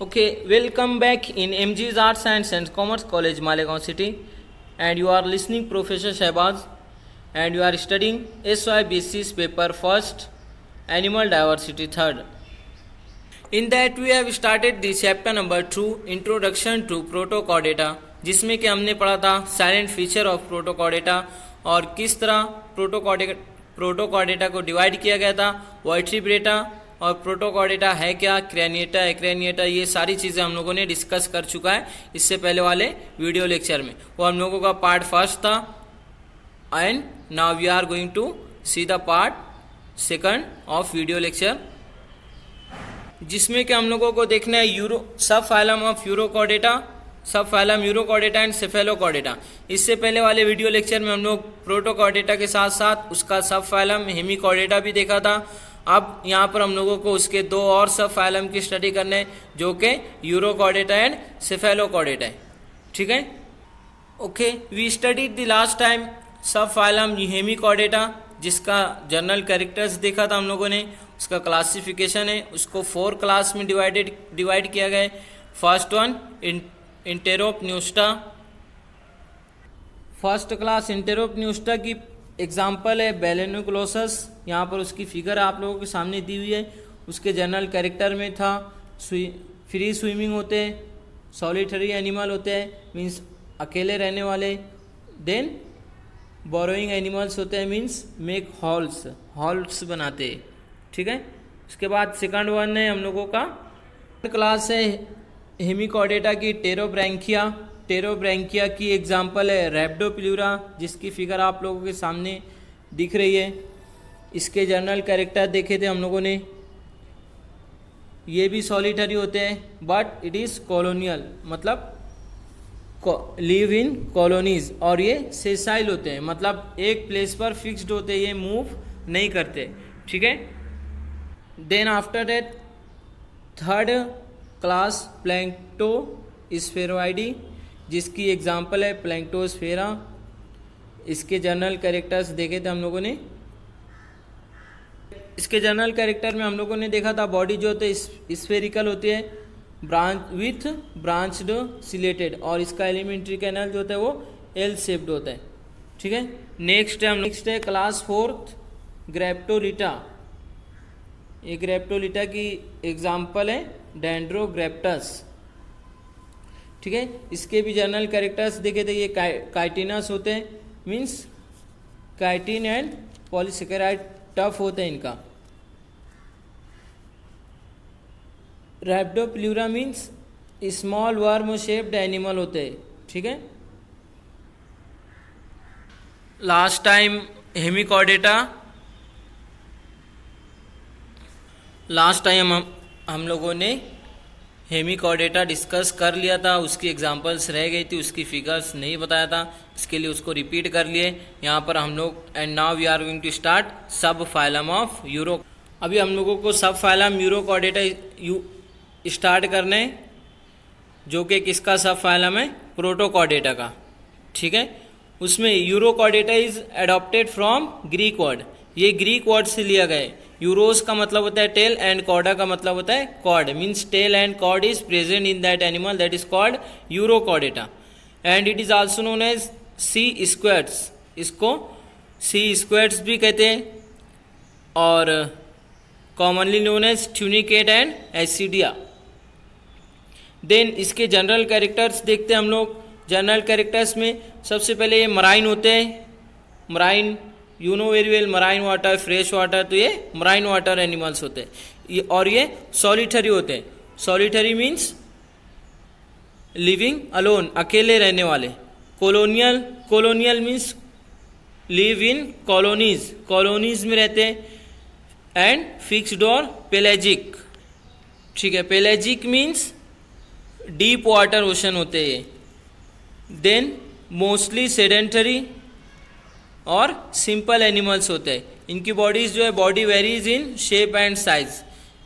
Okay, welcome back in MG's Arts Science and Commerce College, Malegaon City, and you are listening Professor Shehbaz, and you are studying SYBC's paper first, Animal Diversity third. In that we have started the chapter number 2, Introduction to Protochordata, जिसमें कि हमने पढ़ा था silent feature of Protochordata और किस तरह Protochordata को divide किया गया था, वर्टिब्रेटा और प्रोटोकॉर्डेटा है क्या, क्रैनिएटा, एक्रेनिएटा, ये सारी चीज़ें हम लोगों ने डिस्कस कर चुका है इससे पहले वाले वीडियो लेक्चर में। वो हम लोगों का पार्ट फर्स्ट था and now we are going to see the part second of video lecture, जिसमें कि हम लोगों को देखना है subphylum of urochordata, subphylum urochordata and cephalochordata. इससे पहले वाले वीडियो लेक्चर में हम लोग प्रोटोकॉर्डेटा के साथ साथ उसका सब फाइलम हेमिकॉर्डेटा भी देखा था। अब यहाँ पर हम लोगों को उसके दो और सब फाइलम की स्टडी करने जो कि यूरोकॉर्डेटा एंड सेफेलोकॉर्डेटा है। ठीक है, okay, we studied the last time subphylum hemichordata, जिसका जनरल कैरेक्टर्स देखा था हम लोगों ने, उसका क्लासिफिकेशन है, उसको 4 क्लास में डिवाइड किया गया है। फर्स्ट वन इंटेरोपन्यूस्टा, फर्स्ट क्लास इंटेरोपन्यूस्टा की एग्जाम्पल है बेलेनोक्लोसस। यहाँ पर उसकी फिगर आप लोगों के सामने दी हुई है। उसके जनरल कैरेक्टर में था फ्री स्विमिंग होते हैं, सॉलिटरी एनिमल होते हैं मीन्स अकेले रहने वाले, देन बोरोइंग एनिमल्स होते हैं मीन्स मेक हॉल्स बनाते हैं। ठीक है, उसके बाद सेकंड वन है हम लोगों का क्लास है हेमिकॉर्डेटा की टेरोब्रैंकिया की एग्जाम्पल है रैप्डोप्लूरा, जिसकी फिगर आप लोगों के सामने दिख रही है। इसके जनरल कैरेक्टर देखे थे हम लोगों ने, ये भी सॉलिटरी होते हैं बट इट इज़ कॉलोनियल, मतलब लिव इन कॉलोनीज, और ये सेसाइल होते हैं, मतलब एक प्लेस पर फिक्स्ड होते हैं, ये मूव नहीं करते। ठीक है, then after that third class planctosphaeroidea, जिसकी एग्जाम्पल है प्लैंक्टोस्फेरा। इसके जनरल कैरेक्टर्स देखे थे हम लोगों ने। इसके जनरल कैरेक्टर में हम लोगों ने देखा था बॉडी जो होते है स्फेरिकल होती है, ब्रांच्ड सिलेटेड, और इसका एलिमेंट्री कैनल जो होता है वो एल शेप्ड होता है। ठीक है, नेक्स्ट है क्लास 4 ग्रेप्टोलिटा। ये ग्रेप्टोलिटा की एग्जाम्पल है डेंड्रोग्रेप्टस। ठीक है, इसके भी जनरल कैरेक्टर्स देखे थे, ये काइटिनस होते हैं means chitin and polysaccharide tough होते हैं इनका। Rhabdopleura means small worm shaped animal होते हैं। ठीक है, लास्ट टाइम हम लोगों ने हेमिकॉर्डेटा डिस्कस कर लिया था, उसकी एग्जांपल्स रह गई थी, उसकी फिगर्स नहीं बताया था, इसके लिए उसको रिपीट कर लिए यहाँ पर हम लोग। And now we are going to start subphylum of uro. अभी हम लोगों को सब फाइलम यूरोकॉर्डेटा स्टार्ट करने, जो कि किसका सब फाइलम है, प्रोटोकॉर्डेटा का। ठीक है, उसमें urochordata is adopted from Greek word, ये ग्रीक वर्ड से लिया गया है। यूरोस का मतलब होता है टेल एंड कॉर्डा का मतलब होता है cord, means tail and cord is present in that animal that is called Urochordata, and it is also known as sea squirts, इसको सी स्क्वेड्स भी कहते हैं, और commonly known as tunicate and Ascidia. Then इसके general characters देखते हैं हम लोग। जनरल कैरेक्टर्स में सबसे पहले ये मराइन होते हैं, marine you know very well, marine water, fresh water, तो ये मराइन वाटर एनिमल्स होते हैं। और ये सॉलिटरी होते हैं, सॉलिटरी मीन्स लिविंग अलोन, अकेले रहने वाले। Colonial means live in colonies में रहते हैं। एंड फिक्स्ड और पेलेजिक। ठीक है, pelagic means deep water ocean होते हैं। देन मोस्टली सेडेंटरी और सिंपल एनिमल्स होते हैं। इनकी बॉडीज जो है, body varies in shape and size,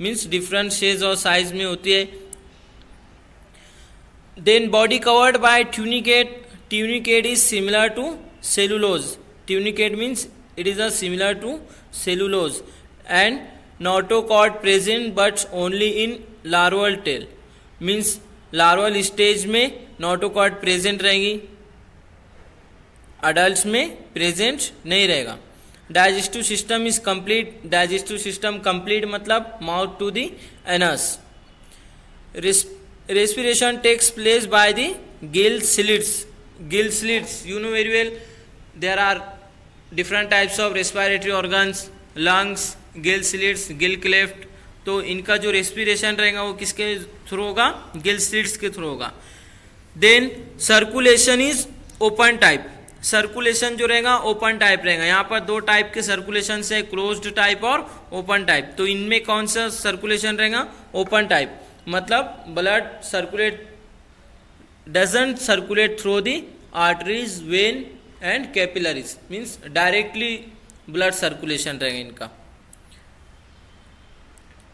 means different shapes और साइज में होती है। Then body covered by tunicate is similar to cellulose, tunicate means it is similar to cellulose, and notochord present but only in larval tail, means larval stage में notochord present रहेगी, adult में present नहीं रहेगा। Digestive system is complete, digestive system complete मतलब mouth to the anus. respiration takes place by the gill slits. Gill slits, you know very well, there are different types of respiratory organs, lungs, gill slits, gill cleft। तो इनका जो respiration रहेगा वो किसके through होगा? Gill slits के through होगा। Then circulation is open type, circulation जो रहेगा ओपन टाइप रहेगा। यहाँ पर दो टाइप के सर्कुलेशन है, क्लोज्ड टाइप और ओपन टाइप। तो इनमें कौन सा सर्कुलेशन रहेगा? ओपन टाइप, मतलब blood circulate doesn't circulate through the arteries, vein and capillaries, means directly blood circulation रहेगा इनका।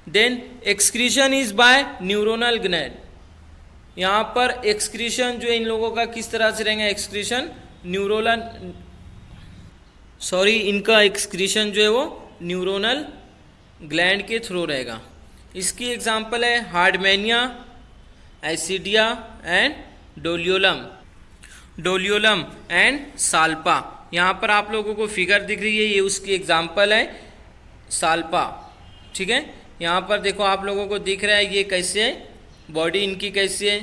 Then excretion is by neuronal gland. यहाँ पर एक्सक्रीशन जो इन लोगों का किस तरह से रहेगा? एक्सक्रीशन न्यूरोनल, सॉरी, इनका एक्सक्रीशन जो है वो न्यूरोनल ग्लैंड के थ्रू रहेगा। इसकी एग्जाम्पल है Herdmania, Ascidia and Doliolum, Doliolum and Salpa. यहाँ पर आप लोगों को फिगर दिख रही है, ये उसकी एग्जाम्पल है साल्पा, ठीक है। यहाँ पर देखो आप लोगों को दिख रहा है ये कैसे है, बॉडी इनकी कैसी है,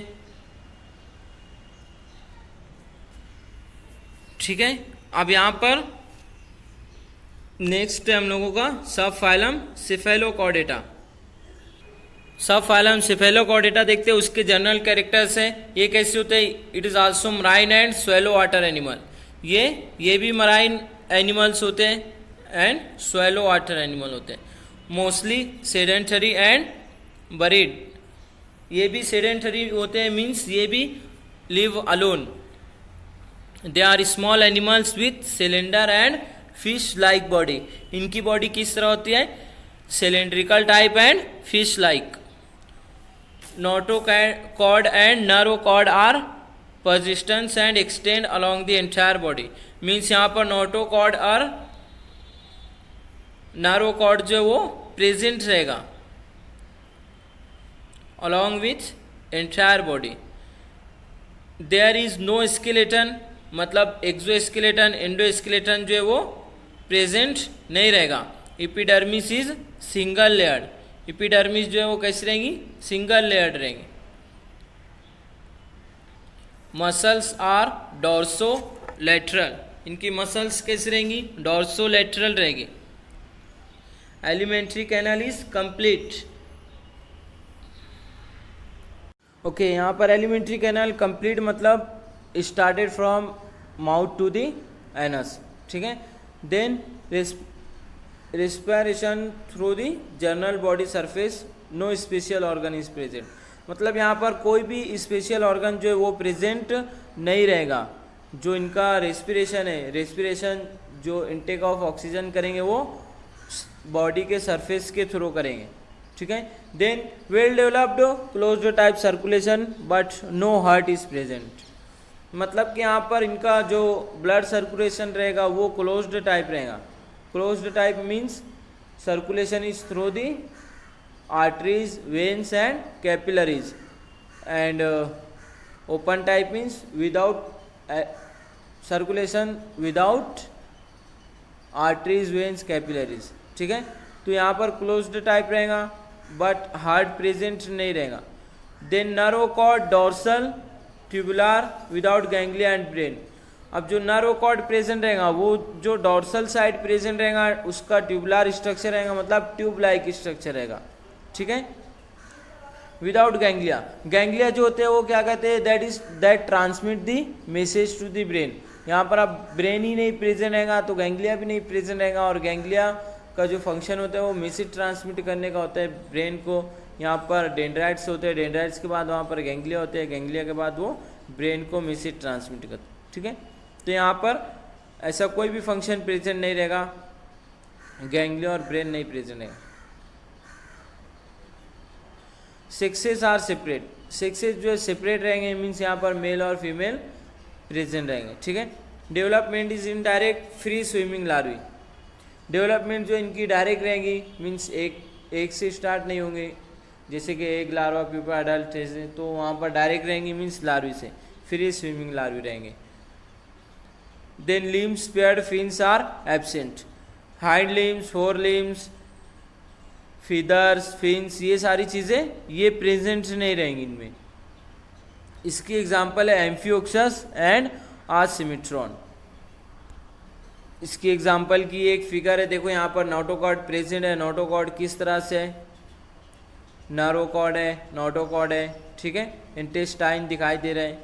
ठीक है। अब यहाँ पर नेक्स्ट है हम लोगों का सब फाइलम सिफेलोकॉर्डेटा। सब फाइलम सिफेलोकॉर्डेटा देखते हैं, उसके जनरल कैरेक्टर्स हैं। ये कैसे होते हैं? It is also marine and swallow water animal. ये भी मराइन एनिमल्स होते हैं एंड स्वेलो वाटर एनिमल होते हैं। मोस्टली सेडेंटरी एंड बरीड, ये भी सेडेंटरी होते हैं, मीन्स ये भी live alone. They are small animals with cylinder and fish like body. इनकी बॉडी किस तरह होती है? Cylindrical type and fish like. Notochord and nerve cord are persistence and extend along the entire body, means यहाँ पर notochord और नर्वोकॉर्ड जो वो प्रेजेंट रहेगा along with entire body। there is no skeleton, मतलब एक्सोस्केलेटन एंडोस्केलेटन जो है वो प्रेजेंट नहीं रहेगा। Epidermis is single layered, epidermis जो है वो कैसी रहेंगी? सिंगल लेयर्ड रहेंगी। मसल्स आर डॉर्सो लेटरल, इनकी मसल्स कैसी रहेंगी? डॉर्सो लेटरल रहेगी। Alimentary canal is complete. Okay, यहाँ पर एलिमेंट्री कैनल कंप्लीट मतलब started from mouth to the anus, ठीक है। Then respiration through the general body surface, no special organ is present, मतलब यहाँ पर कोई भी स्पेशल ऑर्गन जो है वो प्रेजेंट नहीं रहेगा। जो इनका रेस्पिरेशन है, रेस्पिरेशन जो इनटेक ऑफ ऑक्सीजन करेंगे वो बॉडी के सरफेस के थ्रू करेंगे, ठीक है। Then well developed closed type circulation but no heart is present, मतलब कि यहाँ पर इनका जो ब्लड सर्कुलेशन रहेगा वो क्लोज्ड टाइप रहेगा। Closed type means circulation is through the arteries, veins and capillaries, and open type means without circulation without arteries, veins, capillaries, ठीक है। तो यहाँ पर क्लोज्ड टाइप रहेगा बट हार्ट प्रेजेंट नहीं रहेगा। Then nerve cord dorsal tubular without ganglia and brain, अब जो नर्वोकॉर्ड प्रेजेंट रहेगा वो जो डॉर्सल साइड प्रेजेंट रहेगा उसका ट्यूबुलर स्ट्रक्चर रहेगा, मतलब ट्यूब लाइक स्ट्रक्चर रहेगा, ठीक है। विदाउट गैंग्लिया, गैंग्लिया जो होते हैं वो क्या कहते हैं? That transmit the message to the brain. यहाँ पर अब ब्रेन ही नहीं प्रेजेंट रहेगा तो गैंग्लिया भी नहीं प्रेजेंट रहेगा, और गैंग्लिया का जो फंक्शन होता है वो मैसेज ट्रांसमिट करने का होता है ब्रेन को। यहाँ पर डेंड्राइट्स होते हैं, डेंड्राइट्स के बाद वहाँ पर गैंग्लिया होते हैं, गैंग्लिया के बाद वो ब्रेन को मैसेज ट्रांसमिट करते हैं, ठीक है। तो यहाँ पर ऐसा कोई भी फंक्शन प्रेजेंट नहीं रहेगा, गैंग्लिया और ब्रेन नहीं प्रेजेंट रहेगा। सेक्सेस आर सेपरेट, सेक्सेस जो है सेपरेट रहेंगे, मीन्स यहाँ पर मेल और फीमेल प्रेजेंट रहेंगे, ठीक है। Development is in direct free swimming larvae, development जो इनकी डायरेक्ट रहेगी, मीन्स एक से स्टार्ट नहीं होंगे, जैसे कि एग लार्वा प्यूपा अडल्ट है तो वहाँ पर डायरेक्ट रहेंगे मीन्स लार्वी से, फ्री स्विमिंग लार्वी रहेंगे। Then limbs paired fins are absent, hind limbs, fore limbs, feathers, fins, ये सारी चीज़ें ये प्रेजेंट नहीं रहेंगी इनमें। इसकी एग्जांपल है एम्फियोक्सस एंड आसिमिट्रॉन। इसकी एग्जांपल की एक फिगर है, देखो यहाँ पर नोटोकॉर्ड प्रेजेंट है। नोटोकॉर्ड किस तरह से है, नर्वोकॉर्ड है, नोटोकॉर्ड है, ठीक है। इंटेस्टाइन दिखाई दे रहा है,